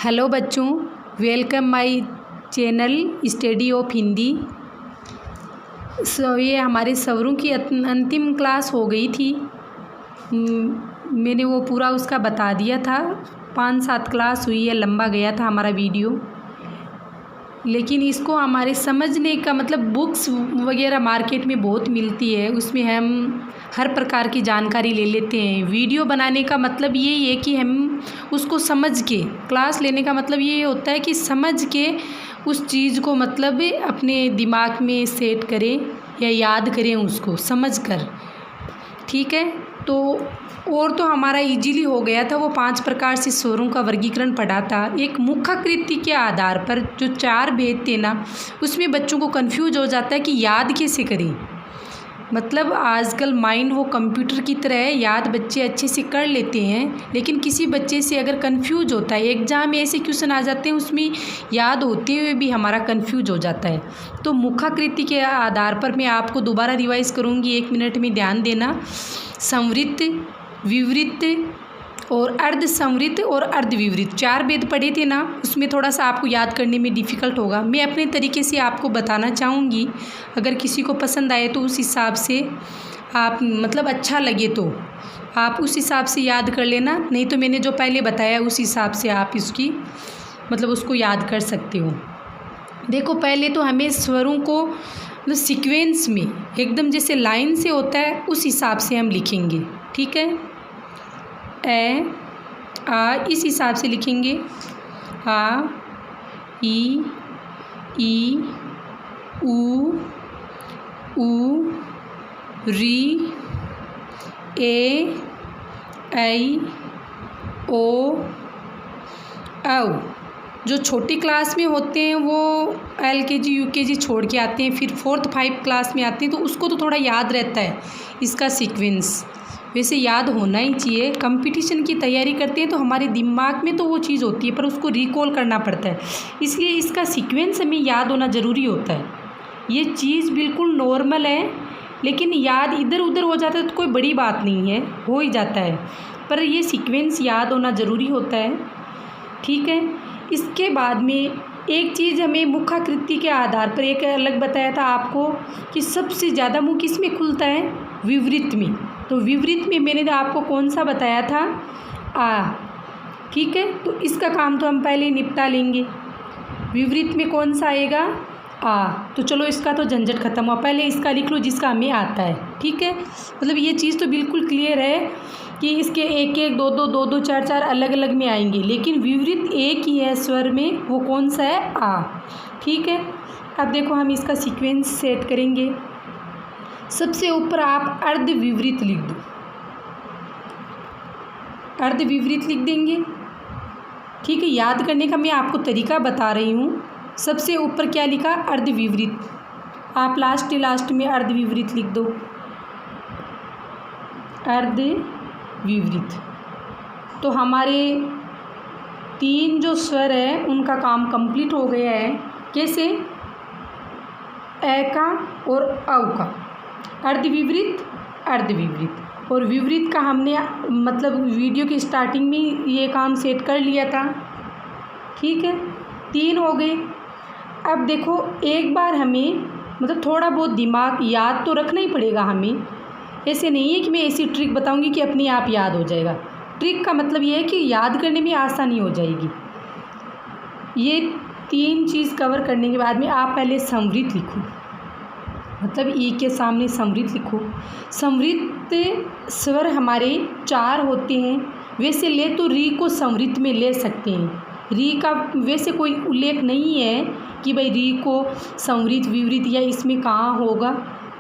Hello बच्चों, welcome my channel study of Hindi. ये हमारे स्वरों की अंतिम क्लास हो गई थी। मैंने वो पूरा उसका बता दिया था। 5-7 क्लास हुई है, लंबा गया था हमारा वीडियो। लेकिन इसको हमारे समझने का मतलब बुक्स वगैरह मार्केट में बहुत मिलती है, उसमें हम हर प्रकार की जानकारी ले लेते हैं। वीडियो बनाने का मतलब यही है कि हम उसको समझ के, क्लास लेने का मतलब ये होता है कि समझ के उस चीज़ को मतलब अपने दिमाग में सेट करें या याद करें उसको समझ कर। ठीक है, तो हमारा इजीली हो गया था। वो 5 प्रकार से स्वरों का वर्गीकरण पढ़ा था। एक मुखाकृति के आधार पर जो 4 भेद थे ना, उसमें बच्चों को कंफ्यूज हो जाता है कि याद कैसे करें। मतलब आजकल माइंड वो कंप्यूटर की तरह है, याद बच्चे अच्छे से कर लेते हैं, लेकिन किसी बच्चे से अगर कंफ्यूज होता है, एग्ज़ाम में ऐसे क्वेश्चन आ जाते हैं उसमें याद होते हुए भी हमारा कंफ्यूज हो जाता है। तो मुखाकृति के आधार पर मैं आपको दोबारा रिवाइज़ करूँगी, 1 मिनट में ध्यान देना। संवृत्त, विवृत्त और अर्ध संवृत्त और अर्ध विवृत्त 4 भेद पढ़े थे ना, उसमें थोड़ा सा आपको याद करने में डिफ़िकल्ट होगा। मैं अपने तरीके से आपको बताना चाहूँगी, अगर किसी को पसंद आए तो उस हिसाब से आप मतलब अच्छा लगे तो आप उस हिसाब से याद कर लेना, नहीं तो मैंने जो पहले बताया उस हिसाब से आप इसकी मतलब उसको याद कर सकते हो। देखो, पहले तो हमें स्वरों को मतलब सीक्वेंस में एकदम जैसे लाइन से होता है उस हिसाब से हम लिखेंगे। ठीक है, ए आ इस हिसाब से लिखेंगे। आ ई ऊ री ए ऐ ओ औ। जो छोटी क्लास में होते हैं वो LKG UKG छोड़ के आते हैं, फिर 4th 5 क्लास में आते हैं, तो उसको तो थोड़ा याद रहता है इसका सीक्वेंस। वैसे याद होना ही चाहिए। कंपटीशन की तैयारी करते हैं तो हमारे दिमाग में तो वो चीज़ होती है, पर उसको रिकॉल करना पड़ता है, इसलिए इसका सीक्वेंस हमें याद होना ज़रूरी होता है। ये चीज़ बिल्कुल नॉर्मल है, लेकिन याद इधर उधर हो जाता है तो कोई बड़ी बात नहीं है, हो ही जाता है, पर ये सीक्वेंस याद होना ज़रूरी होता है। ठीक है, इसके बाद में एक चीज़ हमें मुखाकृति के आधार पर एक अलग बताया था आपको कि सबसे ज़्यादा मुँह किस में खुलता है, विवृत्त में। तो विवृत्त में मैंने आपको कौन सा बताया था, आ। ठीक है, तो इसका काम तो हम पहले निपटा लेंगे। विवृत्त में कौन सा आएगा, आ। तो चलो इसका तो झंझट खत्म हुआ, पहले इसका लिख लो जिसका हमें आता है। ठीक है, मतलब ये चीज़ तो बिल्कुल क्लियर है कि इसके 1-1 2-2 2-2 4-4 अलग अलग में आएंगे, लेकिन विवृत्त एक ही है स्वर में, वो कौन सा है, आ। ठीक है, अब देखो हम इसका सीक्वेंस सेट करेंगे। सबसे ऊपर आप अर्ध विवृत्त लिख दो, अर्ध विवृत्त लिख देंगे। ठीक है, याद करने का मैं आपको तरीका बता रही हूँ। सबसे ऊपर क्या लिखा, अर्ध विवृत्त, आप लास्ट में अर्ध विवृत्त लिख दो, अर्ध विवृत्त। तो हमारे 3 जो स्वर है उनका काम कंप्लीट हो गया है। कैसे, ए का और औ का, अर्ध विवृत्त, अर्ध विवृत्त और विवृत्त का हमने मतलब वीडियो की स्टार्टिंग में ये काम सेट कर लिया था। ठीक है, 3 हो गए। अब देखो, एक बार हमें मतलब थोड़ा बहुत दिमाग याद तो रखना ही पड़ेगा हमें। ऐसे नहीं है कि मैं ऐसी ट्रिक बताऊंगी कि अपने आप याद हो जाएगा। ट्रिक का मतलब ये है कि याद करने में आसानी हो जाएगी। ये 3 चीज़ कवर करने के बाद में आप पहले संवृत्त लिखो, मतलब ई के सामने संवृत्त लिखो। संवृत्त स्वर हमारे 4 होते हैं, वैसे ले तो री को संवृत्त में ले सकते हैं। री का वैसे कोई उल्लेख नहीं है कि भाई री को संवृत्त विवृत्त या इसमें कहाँ होगा,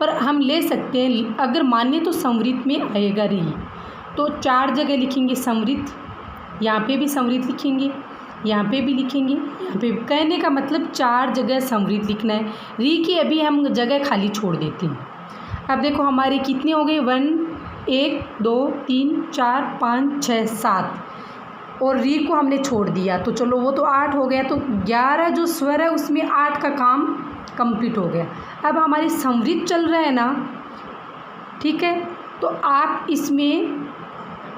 पर हम ले सकते हैं। अगर माने तो संवृत्त में आएगा री, तो 4 जगह लिखेंगे संवृत्त, यहाँ पे भी संवृत्त लिखेंगे, यहाँ पे भी लिखेंगे, यहाँ पे भी। कहने का मतलब 4 जगह संवृत्त लिखना है, री की अभी हम जगह खाली छोड़ देते हैं। अब देखो हमारे कितने हो गए, 1 2 3 4 5 6 7, और री को हमने छोड़ दिया, तो चलो वो तो 8 हो गया। तो 11 जो स्वर है उसमें 8 का काम कंप्लीट हो गया। अब हमारी संवृत्त चल रहा है ना, ठीक है, तो आप इसमें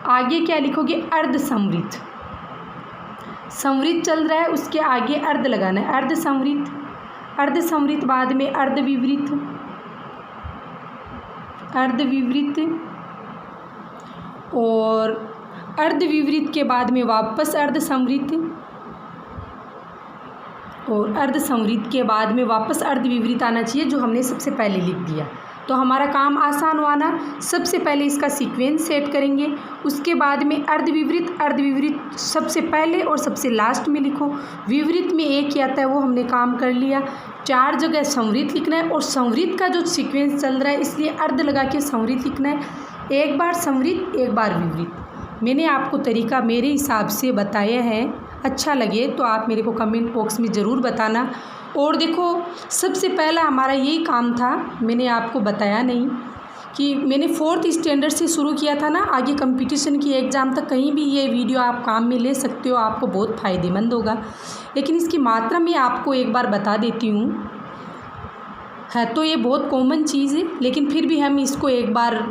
आगे क्या लिखोगे, अर्ध संवृत्त। संवृत चल रहा है उसके आगे अर्ध लगाना है, अर्ध संवृत, अर्ध संवृत बाद में अर्ध विवृत, अर्ध विवृत और अर्ध विवृत के बाद में वापस अर्ध संवृत और अर्ध संवृत के बाद में वापस अर्ध विवृत आना चाहिए, जो हमने सबसे पहले लिख दिया। तो हमारा काम आसान हुआ ना। सबसे पहले इसका सीक्वेंस सेट करेंगे, उसके बाद में अर्ध विवृत सबसे पहले और सबसे लास्ट में लिखो। विवृत में एक ही आता है, वो हमने काम कर लिया। 4 जगह संवृत लिखना है और संवृत का जो सीक्वेंस चल रहा है इसलिए अर्ध लगा के संवृत लिखना है। एक बार संवृत एक बार विवृत। मैंने आपको तरीका मेरे हिसाब से बताया है, अच्छा लगे तो आप मेरे को कमेंट बॉक्स में ज़रूर बताना। और देखो सबसे पहला हमारा यही काम था, मैंने आपको बताया नहीं कि मैंने 4th स्टैंडर्ड से शुरू किया था ना, आगे कंपटीशन की एग्ज़ाम तक कहीं भी ये वीडियो आप काम में ले सकते हो, आपको बहुत फ़ायदेमंद होगा। लेकिन इसकी मात्रा मैं आपको एक बार बता देती हूँ। है तो ये बहुत कॉमन चीज़ है, लेकिन फिर भी हम इसको एक बार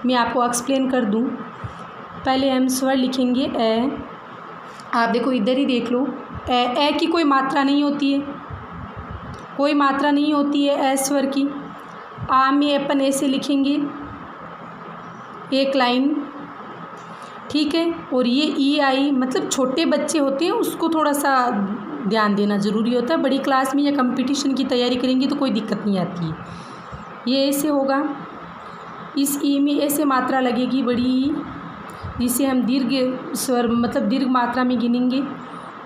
मैं आपको एक्सप्लेन कर दूँ। पहले हम स्वर लिखेंगे ए। आप देखो इधर ही देख लो, ए की कोई मात्रा नहीं होती है, कोई मात्रा नहीं होती है ए स्वर की। आ में अपन ऐसे लिखेंगे एक लाइन, ठीक है। और ये ई आई मतलब छोटे बच्चे होते हैं उसको थोड़ा सा ध्यान देना ज़रूरी होता है। बड़ी क्लास में या कंपटीशन की तैयारी करेंगे तो कोई दिक्कत नहीं आती है। ये ऐसे होगा, इस ई में ऐसे मात्रा लगेगी बड़ी ई, जिसे हम दीर्घ स्वर मतलब दीर्घ मात्रा में गिनेंगे।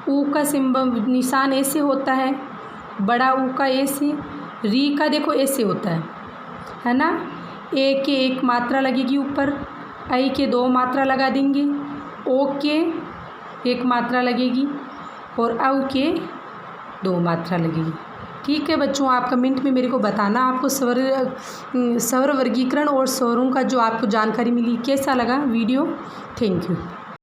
ऊ का सिंबल निशान ऐसे होता है, बड़ा ऊ का ऐसे, री का देखो ऐसे होता है ना। ए के एक मात्रा लगेगी ऊपर, आई के 2 मात्रा लगा देंगे, ओ के 1 मात्रा लगेगी और औ के 2 मात्रा लगेगी। ठीक है बच्चों, आप कमेंट में मेरे को बताना आपको स्वर वर्गीकरण और स्वरों का जो आपको जानकारी मिली कैसा लगा वीडियो। Thank you.